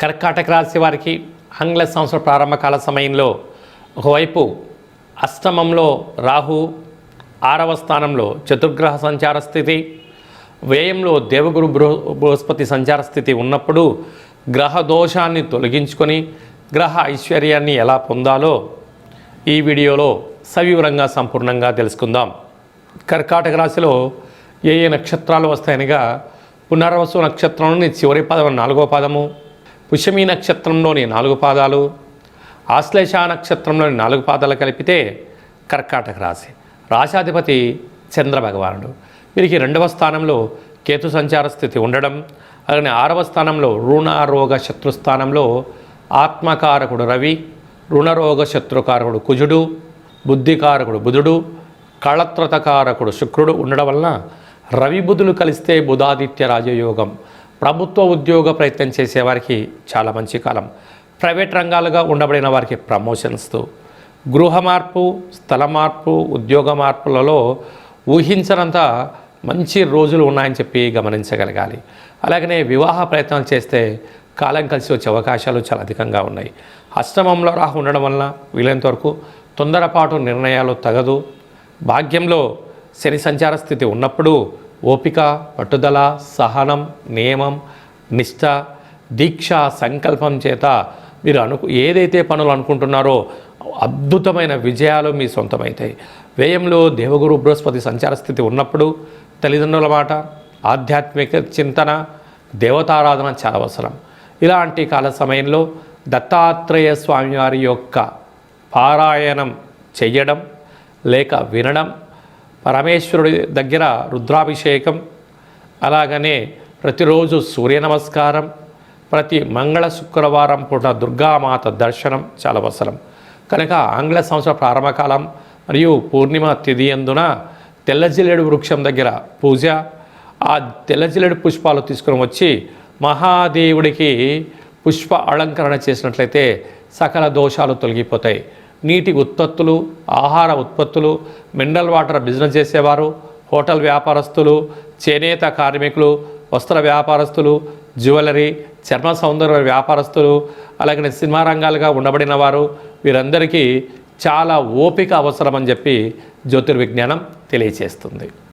కర్కాటక రాశి వారికి ఆంగ్ల సంవత్సర ప్రారంభకాల సమయంలో ఒకవైపు అష్టమంలో రాహు, 6వ స్థానంలో చతుర్గ్రహ సంచార స్థితి, వ్యయంలో దేవగురు బృహస్పతి సంచార స్థితి ఉన్నప్పుడు గ్రహ దోషాన్ని తొలగించుకొని గ్రహ ఐశ్వర్యాన్ని ఎలా పొందాలో ఈ వీడియోలో సవివరంగా సంపూర్ణంగా తెలుసుకుందాం. కర్కాటక రాశిలో ఏ నక్షత్రాలు వస్తాయనగా పునర్వసు నక్షత్రంలోని చివరి పదం 4వ పాదము, పుష్యమి నక్షత్రంలోని 4 పాదాలు, ఆశ్లేష నక్షత్రంలోని 4 పాదాలు కలిపితే కర్కాటక రాశి. రాశాధిపతి చంద్ర భగవానుడు. వీరికి 2వ స్థానంలో కేతు సంచార స్థితి ఉండడం, అలాగే 6వ స్థానంలో రుణరోగ శత్రుస్థానంలో ఆత్మకారకుడు రవి, రుణరోగ శత్రుకారకుడు కుజుడు, బుద్ధికారకుడు బుధుడు, కళత్రతకారకుడు శుక్రుడు ఉండడం వలన రవి బుధులు కలిస్తే బుధాదిత్య రాజయోగం. ప్రభుత్వ ఉద్యోగ ప్రయత్నం చేసేవారికి చాలా మంచి కాలం. ప్రైవేట్ రంగాలుగా ఉండబడిన వారికి ప్రమోషన్స్తో, గృహ మార్పు, స్థల మార్పు, ఉద్యోగ మార్పులలో ఊహించనంత మంచి రోజులు ఉన్నాయని చెప్పి గమనించగలగాలి. అలాగనే వివాహ ప్రయత్నాలు చేస్తే కాలం కలిసి వచ్చే అవకాశాలు చాలా అధికంగా ఉన్నాయి. అష్టమంలో రాహు ఉండడం వలన వీలైనంత వరకు తొందరపాటు నిర్ణయాలు తగదు. భాగ్యంలో శని సంచార స్థితి ఉన్నప్పుడు ఓపిక, పట్టుదల, సహనం, నియమం, నిష్ఠ, దీక్ష, సంకల్పం చేత మీరు ఏదైతే పనులు అనుకుంటున్నారో అద్భుతమైన విజయాలు మీ సొంతమవుతాయి. వ్యయంలో దేవగురు బృహస్పతి సంచార స్థితి ఉన్నప్పుడు తల్లిదండ్రుల మాట, ఆధ్యాత్మిక చింతన, దేవతారాధన చాలా అవసరం. ఇలాంటి కాల సమయంలో దత్తాత్రేయ స్వామివారి యొక్క పారాయణం చెయ్యడం లేక వినడం, పరమేశ్వరుడి దగ్గర రుద్రాభిషేకం, అలాగనే ప్రతిరోజు సూర్య నమస్కారం, ప్రతి మంగళ శుక్రవారం పూట దుర్గామాత దర్శనం చాలా అవసరం. కనుక ఆంగ్ల సంవత్సర ప్రారంభకాలం మరియు పూర్ణిమ తిథి అందున తెల్లజిల్లేడు వృక్షం దగ్గర పూజ, ఆ తెల్లజిల్లేడు పుష్పాలు తీసుకుని వచ్చి మహాదేవుడికి పుష్ప అలంకరణ చేసినట్లయితే సకల దోషాలు తొలగిపోతాయి. నీటి ఉత్పత్తులు, ఆహార ఉత్పత్తులు, మినరల్ వాటర్ బిజినెస్ చేసేవారు, హోటల్ వ్యాపారస్తులు, చేనేత కార్మికులు, వస్త్ర వ్యాపారస్తులు, జ్యువెలరీ, చర్మ సౌందర్య వ్యాపారస్తులు, అలాగే సినిమా రంగాలుగా ఉండబడిన వారు, వీరందరికీ చాలా ఓపిక అవసరమని చెప్పి జ్యోతిర్విజ్ఞానం తెలియచేస్తుంది.